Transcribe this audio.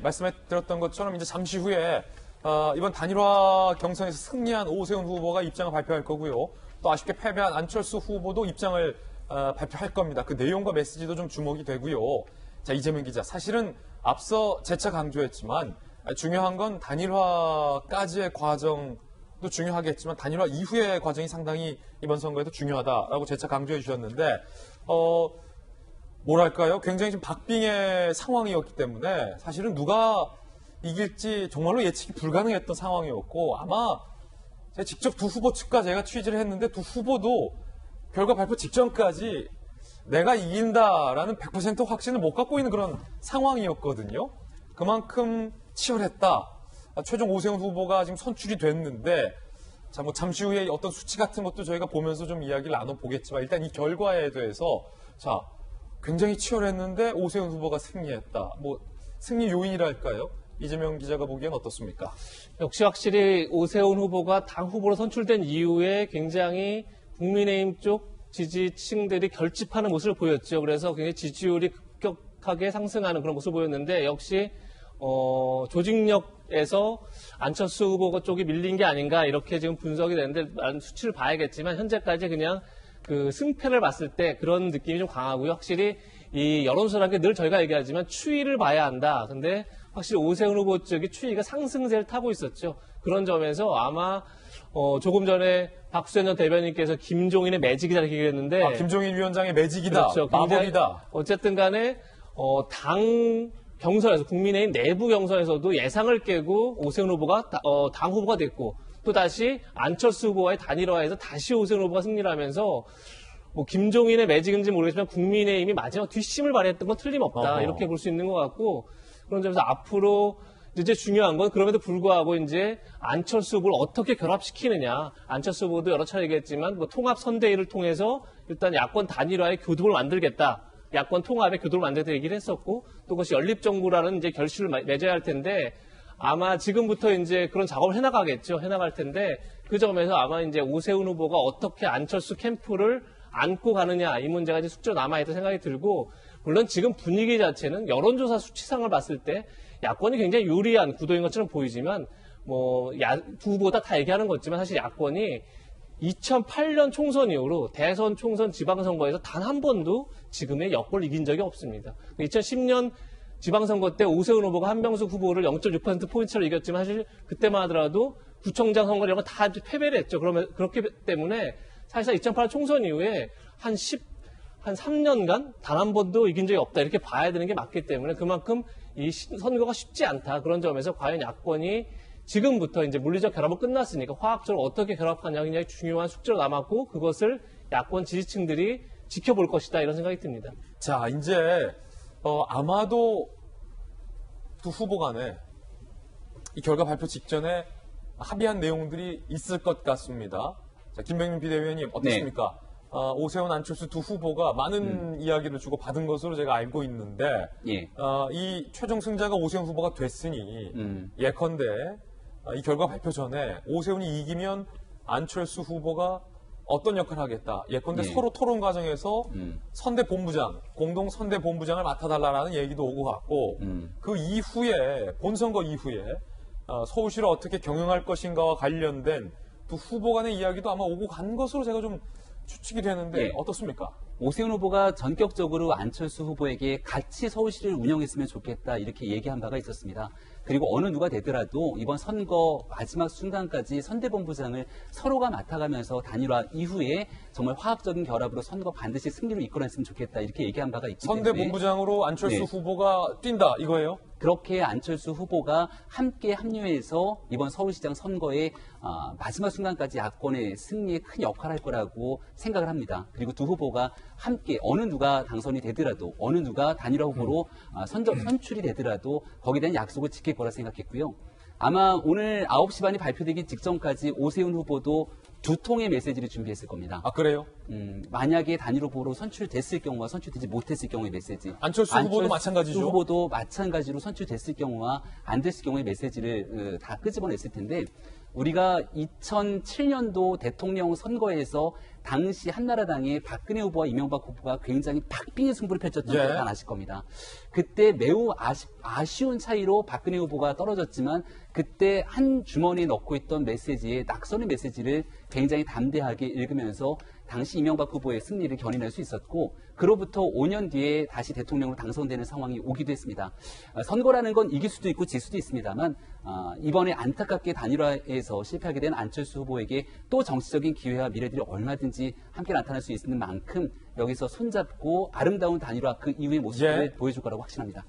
말씀드렸던 것처럼 이제 잠시 후에 이번 단일화 경선에서 승리한 오세훈 후보가 입장을 발표할 거고요. 또 아쉽게 패배한 안철수 후보도 입장을 발표할 겁니다. 그 내용과 메시지도 좀 주목이 되고요. 자, 이재명 기자, 사실은 앞서 재차 강조했지만 중요한 건 단일화까지의 과정도 중요하겠지만 단일화 이후의 과정이 상당히 이번 선거에도 중요하다라고 재차 강조해 주셨는데 뭐랄까요? 굉장히 좀 박빙의 상황이었기 때문에 사실은 누가 이길지 정말로 예측이 불가능했던 상황이었고 아마 제가 직접 두 후보 측과 제가 취재를 했는데 두 후보도 결과 발표 직전까지 내가 이긴다라는 100% 확신을 못 갖고 있는 그런 상황이었거든요. 그만큼 치열했다. 최종 오세훈 후보가 지금 선출이 됐는데 자, 뭐 잠시 후에 어떤 수치 같은 것도 저희가 보면서 좀 이야기를 나눠보겠지만 일단 이 결과에 대해서 자, 굉장히 치열했는데 오세훈 후보가 승리했다. 뭐 승리 요인이랄까요? 이재명 기자가 보기엔 어떻습니까? 역시 확실히 오세훈 후보가 당 후보로 선출된 이후에 굉장히 국민의힘 쪽 지지층들이 결집하는 모습을 보였죠. 그래서 굉장히 지지율이 급격하게 상승하는 그런 모습을 보였는데 역시 조직력에서 안철수 후보 쪽이 밀린 게 아닌가 이렇게 지금 분석이 되는데 수치를 봐야겠지만 현재까지 그냥 그 승패를 봤을 때 그런 느낌이 좀 강하고요. 확실히 이 여론조사라는 게 늘 저희가 얘기하지만 추이를 봐야 한다. 근데 확실히 오세훈 후보 쪽이 추이가 상승세를 타고 있었죠. 그런 점에서 아마 조금 전에 박수현 전 대변인께서 김종인의 매직이다 이렇게 얘기했는데 김종인 위원장의 매직이다. 그렇죠. 마법이다. 어쨌든 간에 당 경선에서 국민의힘 내부 경선에서도 예상을 깨고 오세훈 후보가 당 후보가 됐고 또 다시 안철수 후보와의 단일화에서 다시 오세훈 후보가 승리를 하면서 뭐 김종인의 매직인지 모르겠지만 국민의힘이 마지막 뒷심을 발휘했던 건 틀림없다. 이렇게 볼 수 있는 것 같고 그런 점에서 앞으로 이제 중요한 건 그럼에도 불구하고 이제 안철수 후보를 어떻게 결합시키느냐. 안철수 후보도 여러 차례 얘기했지만 뭐 통합 선대위를 통해서 일단 야권 단일화의 교두를 만들겠다. 야권 통합의 교두를 만들겠다 얘기를 했었고 또 그것이 연립정부라는 이제 결실을 맺어야 할 텐데 아마 지금부터 이제 그런 작업을 해나가겠죠. 해나갈 텐데 그 점에서 아마 이제 오세훈 후보가 어떻게 안철수 캠프를 안고 가느냐 이 문제가 이제 숙제로 남아있다는 생각이 들고 물론 지금 분위기 자체는 여론조사 수치상을 봤을 때 야권이 굉장히 유리한 구도인 것처럼 보이지만 뭐 두 후보가 다 얘기하는 거지만 사실 야권이 2008년 총선 이후로 대선, 총선, 지방선거에서 단 한 번도 지금의 여권을 이긴 적이 없습니다. 2010년 지방선거 때 오세훈 후보가 한명숙 후보를 0.6%포인트로 이겼지만 사실 그때만 하더라도 구청장 선거 이런 거 다 패배를 했죠. 그렇기 때문에 사실상 2008년 총선 이후에 한 3년간 단 한 번도 이긴 적이 없다. 이렇게 봐야 되는 게 맞기 때문에 그만큼 이 선거가 쉽지 않다. 그런 점에서 과연 야권이 지금부터 이제 물리적 결합은 끝났으니까 화학적으로 어떻게 결합하냐 굉장히 중요한 숙제로 남았고 그것을 야권 지지층들이 지켜볼 것이다. 이런 생각이 듭니다. 자, 이제 아마도 두 후보 간에 이 결과 발표 직전에 합의한 내용들이 있을 것 같습니다. 자, 김병민 비대위원님 어떻습니까? 네. 오세훈, 안철수 두 후보가 많은 이야기를 주고 받은 것으로 제가 알고 있는데 예. 이 최종 승자가 오세훈 후보가 됐으니 예컨대 이 결과 발표 전에 오세훈이 이기면 안철수 후보가 어떤 역할을 하겠다. 예컨대 서로 토론 과정에서 선대본부장, 공동 선대본부장을 맡아달라는 얘기도 오고 갔고 그 이후에 본선거 이후에 서울시를 어떻게 경영할 것인가와 관련된 두 후보 간의 이야기도 아마 오고 간 것으로 제가 좀 추측이 되는데 네. 어떻습니까? 오세훈 후보가 전격적으로 안철수 후보에게 같이 서울시를 운영했으면 좋겠다 이렇게 얘기한 바가 있었습니다. 그리고 어느 누가 되더라도 이번 선거 마지막 순간까지 선대본부장을 서로가 맡아가면서 단일화 이후에 정말 화학적인 결합으로 선거 반드시 승리로 이끌어냈으면 좋겠다 이렇게 얘기한 바가 있기 때문에 선대본부장으로 안철수 네. 후보가 뛴다 이거예요? 그렇게 안철수 후보가 함께 합류해서 이번 서울시장 선거의 마지막 순간까지 야권의 승리에 큰 역할을 할 거라고 생각을 합니다. 그리고 두 후보가 함께 어느 누가 당선이 되더라도 어느 누가 단일화 후보로 선출이 되더라도 거기에 대한 약속을 지킬 거라 생각했고요. 아마 오늘 9시 반이 발표되기 직전까지 오세훈 후보도 두 통의 메시지를 준비했을 겁니다. 아, 그래요? 만약에 단일 후보로 선출됐을 경우와 선출되지 못했을 경우의 메시지. 안철수 후보도 마찬가지죠? 안철수 후보도 마찬가지로 선출됐을 경우와 안 됐을 경우의 메시지를 다 끄집어냈을 텐데 우리가 2007년도 대통령 선거에서 당시 한나라당의 박근혜 후보와 이명박 후보가 굉장히 박빙의 승부를 펼쳤던 예. 걸 다 아실 겁니다. 그때 매우 아쉬운 차이로 박근혜 후보가 떨어졌지만 그때 한 주머니에 넣고 있던 메시지에 낙선의 메시지를 굉장히 담대하게 읽으면서 당시 이명박 후보의 승리를 견인할 수 있었고 그로부터 5년 뒤에 다시 대통령으로 당선되는 상황이 오기도 했습니다. 선거라는 건 이길 수도 있고 질 수도 있습니다만 이번에 안타깝게 단일화에서 실패하게 된 안철수 후보에게 또 정치적인 기회와 미래들이 얼마든지 함께 나타날 수 있는 만큼 여기서 손잡고 아름다운 단일화 그 이후의 모습을 예. 보여줄 거라고 확신합니다.